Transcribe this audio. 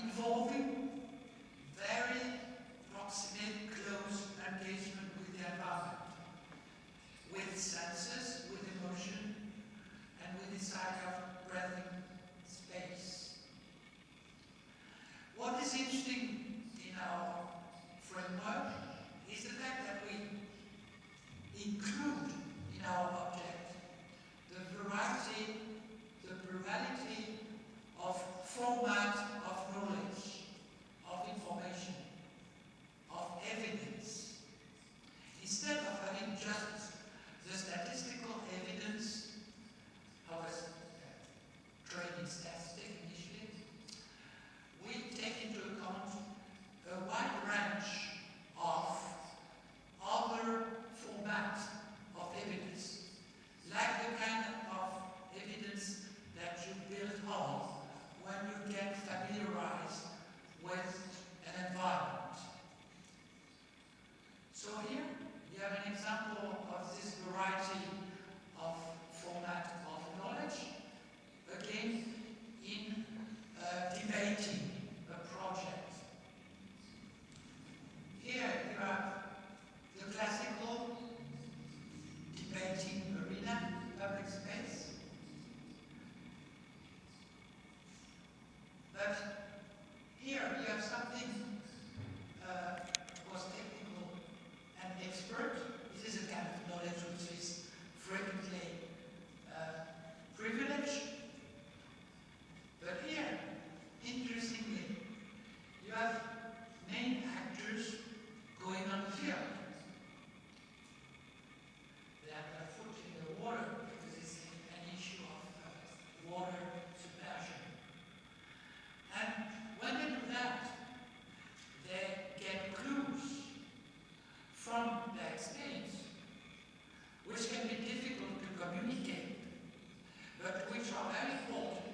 involving very proximate, close engagement with the environment, with senses, with emotion, and with this idea of breathing space. What is interesting in our framework is the fact that we include in our object the variety, the plurality of format of knowledge, of information, of evidence. Instead of having just the statistical evidence, I was trained in statistics initially, we take into account a wide range of other formats of evidence, like the kind of evidence that you build on when you get familiarized with an environment. So here you have an example of this variety of format of knowledge, again in debating a project. Here you have the classical debating arena, public space. But here you have something, of course, technical and expert. This is a kind of knowledge which is frequently privileged. But here, interestingly, you have main actors going on the field. They have their foot in the water because it's an issue of water submersion. And when they do that, they get clues from their experience, which can be difficult to communicate, but which are very important